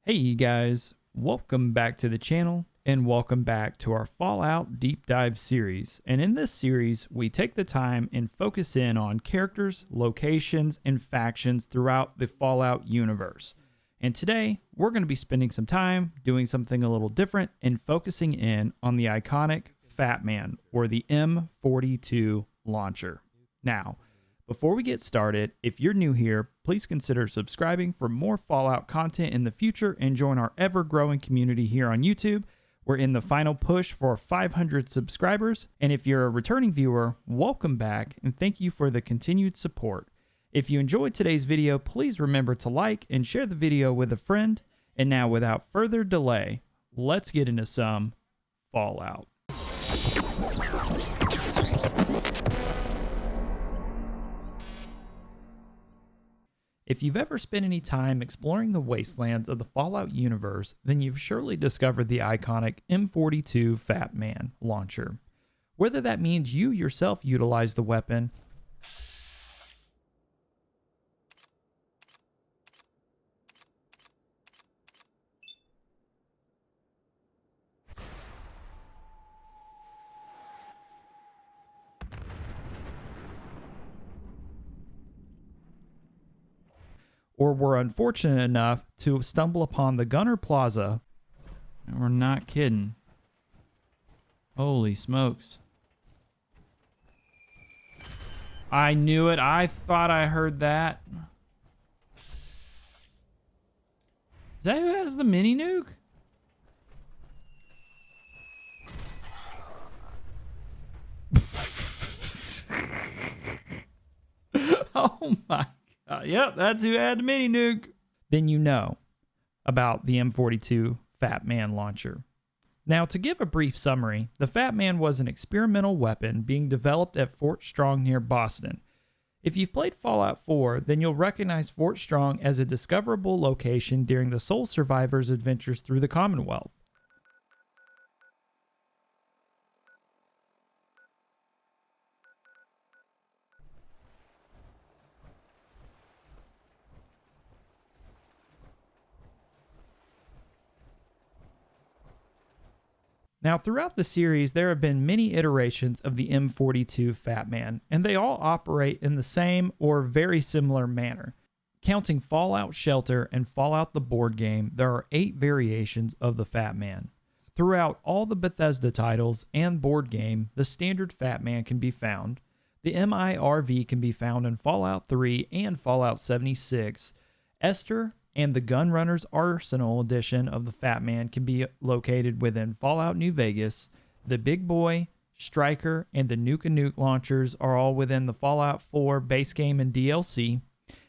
Hey you guys, welcome back to the channel and welcome back to our Fallout Deep Dive series. And in this series, we take the time and focus in on characters, locations, and factions throughout the Fallout universe. And today, we're going to be spending some time doing something a little different and focusing in on the iconic Fatman, or the M42 launcher. Now, before we get started, if you're new here, please consider subscribing for more Fallout content in the future and join our ever-growing community here on YouTube. We're in the final push for 500 subscribers, and if you're a returning viewer, welcome back and thank you for the continued support. If you enjoyed today's video, please remember to like and share the video with a friend. And now, without further delay, let's get into some Fallout. If you've ever spent any time exploring the wastelands of the Fallout universe, then you've surely discovered the iconic M42 Fatman launcher. Whether that means you yourself utilize the weapon, or were unfortunate enough to stumble upon the Gunner Plaza, and we're not kidding. Holy smokes. I knew it. I thought I heard that. Is that who has the mini nuke? Oh my God. Yep, that's who had the mini nuke. Then you know about the M42 Fatman launcher. Now, to give a brief summary, the Fatman was an experimental weapon being developed at Fort Strong near Boston. If you've played Fallout 4, then you'll recognize Fort Strong as a discoverable location during the sole survivor's adventures through the Commonwealth. Now, throughout the series, there have been many iterations of the M42 Fatman, and they all operate in the same or very similar manner. Counting Fallout Shelter and Fallout the board game, there are 8 variations of the Fatman. Throughout all the Bethesda titles and board game, the standard Fatman can be found. The MIRV can be found in Fallout 3 and Fallout 76. Esther and the Gunrunner's Arsenal edition of the Fatman can be located within Fallout New Vegas. The Big Boy, Striker, and the Nuke and Nuke launchers are all within the Fallout 4 base game and DLC.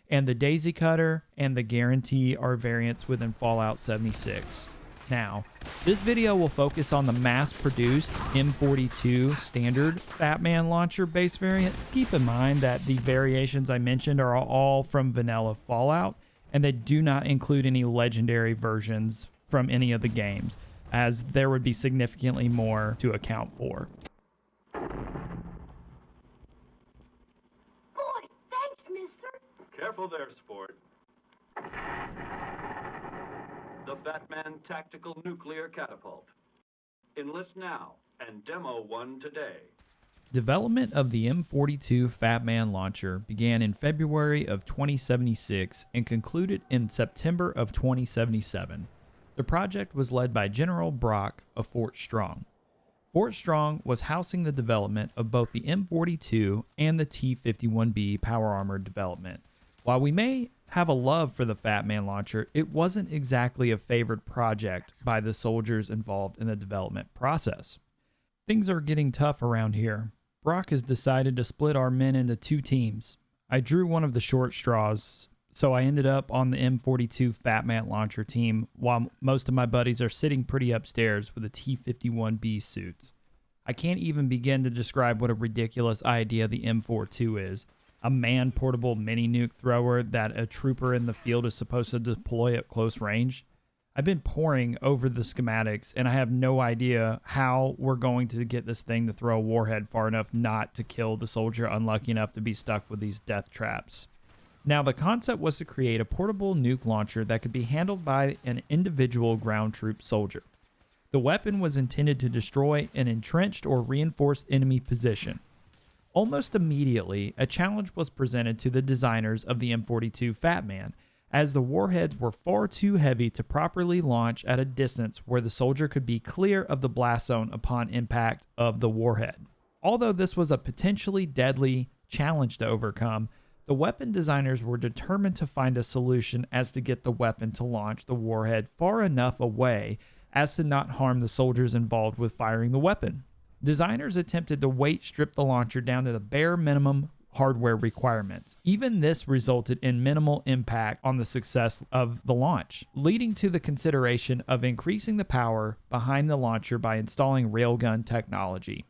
And the Daisy Cutter and the Guarantee are variants within Fallout 76. Now, this video will focus on the mass-produced M42 standard Fatman launcher base variant. Keep in mind that the variations I mentioned are all from vanilla Fallout, and they do not include any legendary versions from any of the games, as there would be significantly more to account for. Boy, thanks, mister. Careful there, sport. The Fatman Tactical Nuclear Catapult. Enlist now and demo one today. Development of the M42 Fatman launcher began in February of 2076 and concluded in September of 2077. The project was led by General Brock of Fort Strong. Fort Strong was housing the development of both the M42 and the T-51B power armored development. While we may have a love for the Fatman launcher, it wasn't exactly a favored project by the soldiers involved in the development process. Things are getting tough around here. Brock has decided to split our men into 2 teams. I drew one of the short straws, so I ended up on the M42 Fatman launcher team, while most of my buddies are sitting pretty upstairs with the T-51B suits. I can't even begin to describe what a ridiculous idea the M42 is. A man-portable mini-nuke thrower that a trooper in the field is supposed to deploy at close range. I've been poring over the schematics, and I have no idea how we're going to get this thing to throw a warhead far enough not to kill the soldier unlucky enough to be stuck with these death traps. Now, the concept was to create a portable nuke launcher that could be handled by an individual ground troop soldier. The weapon was intended to destroy an entrenched or reinforced enemy position. Almost immediately, a challenge was presented to the designers of the M42 Fatman, as the warheads were far too heavy to properly launch at a distance where the soldier could be clear of the blast zone upon impact of the warhead. Although this was a potentially deadly challenge to overcome, the weapon designers were determined to find a solution as to get the weapon to launch the warhead far enough away as to not harm the soldiers involved with firing the weapon. Designers attempted to weight strip the launcher down to the bare minimum hardware requirements. Even this resulted in minimal impact on the success of the launch, leading to the consideration of increasing the power behind the launcher by installing railgun technology.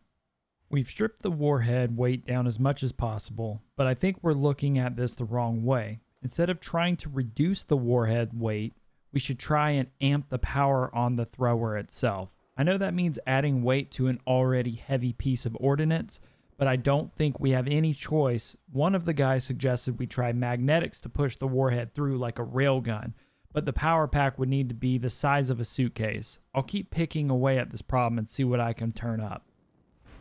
We've stripped the warhead weight down as much as possible, but I think we're looking at this the wrong way. Instead of trying to reduce the warhead weight, we should try and amp the power on the thrower itself. I know that means adding weight to an already heavy piece of ordnance, but I don't think we have any choice. One of the guys suggested we try magnetics to push the warhead through like a railgun, but the power pack would need to be the size of a suitcase. I'll keep picking away at this problem and see what I can turn up.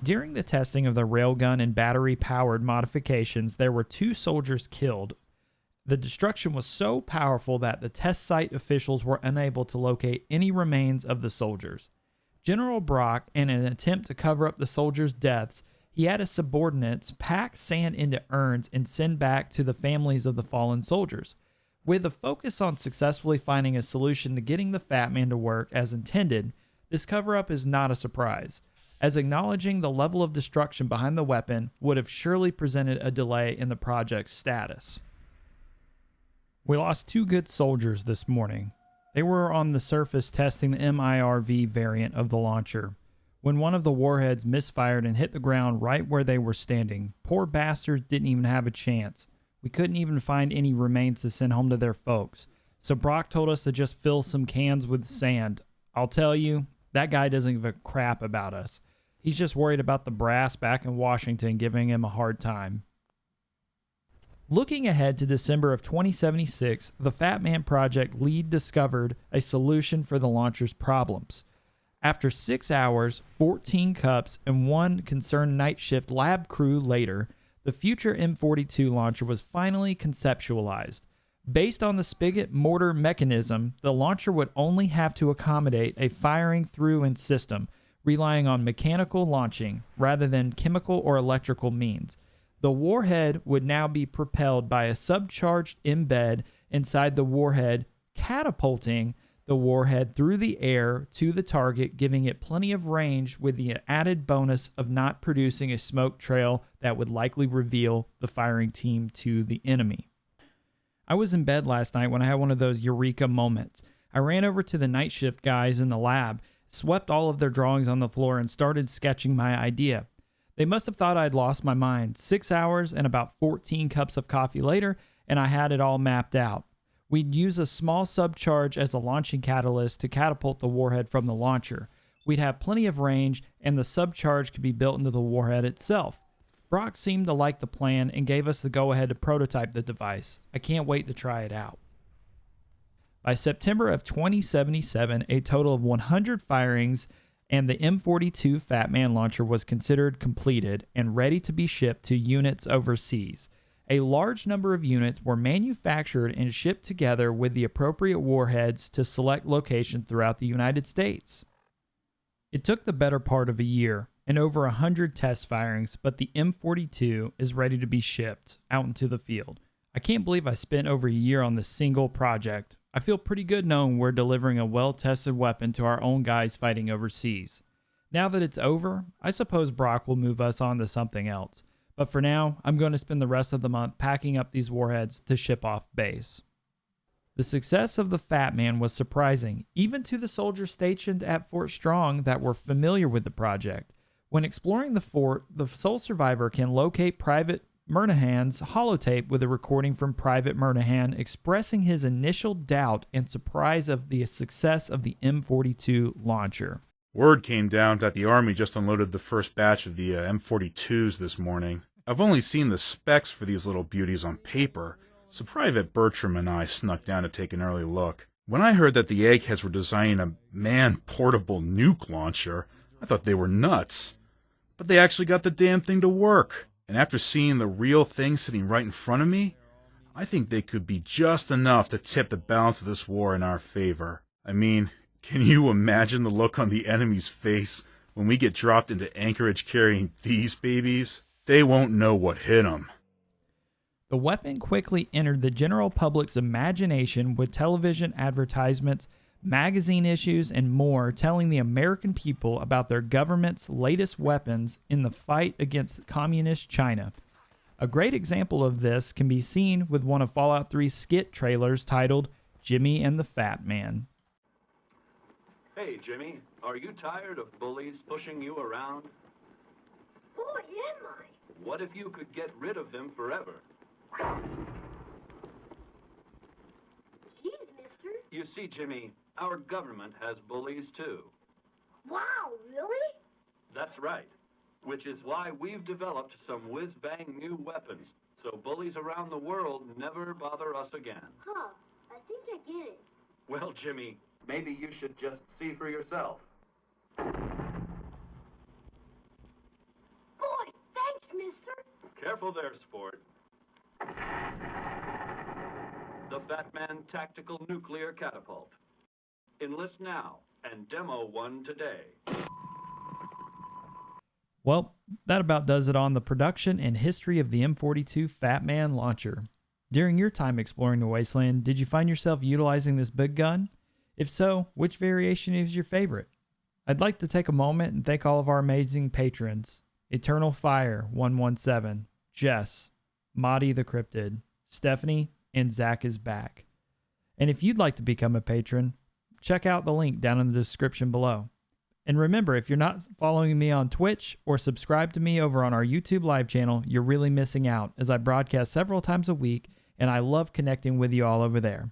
During the testing of the railgun and battery-powered modifications, there were 2 soldiers killed. The destruction was so powerful that the test site officials were unable to locate any remains of the soldiers. General Brock, in an attempt to cover up the soldiers' deaths, he had his subordinates pack sand into urns and send back to the families of the fallen soldiers. With a focus on successfully finding a solution to getting the Fatman to work as intended, this cover-up is not a surprise, as acknowledging the level of destruction behind the weapon would have surely presented a delay in the project's status. We lost 2 good soldiers this morning. They were on the surface testing the MIRV variant of the launcher, when one of the warheads misfired and hit the ground right where they were standing. Poor bastards didn't even have a chance. We couldn't even find any remains to send home to their folks, so Brock told us to just fill some cans with sand. I'll tell you, that guy doesn't give a crap about us. He's just worried about the brass back in Washington giving him a hard time. Looking ahead to December of 2076, the Fatman project lead discovered a solution for the launcher's problems. After 6 hours, 14 cups, and 1 concerned night shift lab crew later, the future M42 launcher was finally conceptualized. Based on the spigot mortar mechanism, the launcher would only have to accommodate a firing through system, relying on mechanical launching rather than chemical or electrical means. The warhead would now be propelled by a subcharged embed inside the warhead, catapulting the warhead through the air to the target, giving it plenty of range with the added bonus of not producing a smoke trail that would likely reveal the firing team to the enemy. I was in bed last night when I had one of those eureka moments. I ran over to the night shift guys in the lab, swept all of their drawings on the floor, and started sketching my idea. They must have thought I'd lost my mind. 6 hours and about 14 cups of coffee later, and I had it all mapped out. We'd use a small subcharge as a launching catalyst to catapult the warhead from the launcher. We'd have plenty of range, and the subcharge could be built into the warhead itself. Brock seemed to like the plan and gave us the go-ahead to prototype the device. I can't wait to try it out. By September of 2077, a total of 100 firings and the M42 Fatman launcher was considered completed and ready to be shipped to units overseas. A large number of units were manufactured and shipped together with the appropriate warheads to select locations throughout the United States. It took the better part of a year and over 100 test firings, but the M42 is ready to be shipped out into the field. I can't believe I spent over a year on this single project. I feel pretty good knowing we're delivering a well-tested weapon to our own guys fighting overseas. Now that it's over, I suppose Brock will move us on to something else. But for now, I'm going to spend the rest of the month packing up these warheads to ship off base. The success of the Fatman was surprising, even to the soldiers stationed at Fort Strong that were familiar with the project. When exploring the fort, the sole survivor can locate Private Murnahan's holotape with a recording from Private Murnahan expressing his initial doubt and surprise of the success of the M42 launcher. Word came down that the Army just unloaded the first batch of the M42s this morning. I've only seen the specs for these little beauties on paper, so Private Bertram and I snuck down to take an early look. When I heard that the eggheads were designing a man-portable nuke launcher, I thought they were nuts. But they actually got the damn thing to work. And after seeing the real thing sitting right in front of me, I think they could be just enough to tip the balance of this war in our favor. I mean, can you imagine the look on the enemy's face when we get dropped into Anchorage carrying these babies? They won't know what hit them. The weapon quickly entered the general public's imagination with television advertisements, magazine issues, and more telling the American people about their government's latest weapons in the fight against communist China. A great example of this can be seen with one of Fallout 3's skit trailers titled Jimmy and the Fat Man. Hey, Jimmy, are you tired of bullies pushing you around? Boy, am I. What if you could get rid of them forever? Jeez, mister. You see, Jimmy, our government has bullies too. Wow, really? That's right. Which is why we've developed some whiz-bang new weapons, so bullies around the world never bother us again. Huh, I think I get it. Well, Jimmy, maybe you should just see for yourself. Boy, thanks, mister. Careful there, sport. The Fatman Tactical Nuclear Catapult. Enlist now and demo one today. Well, that about does it on the production and history of the M42 Fatman launcher. During your time exploring the wasteland, did you find yourself utilizing this big gun? If so, which variation is your favorite? I'd like to take a moment and thank all of our amazing patrons: Eternal Fire 117, Jess, Madi the Cryptid, Stephanie, and Zach is back. And if you'd like to become a patron, check out the link down in the description below. And remember, if you're not following me on Twitch or subscribe to me over on our YouTube live channel, you're really missing out, as I broadcast several times a week and I love connecting with you all over there.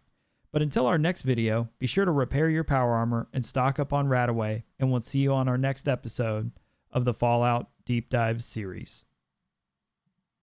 But until our next video, be sure to repair your power armor and stock up on Radaway, and we'll see you on our next episode of the Fallout Deep Dive series.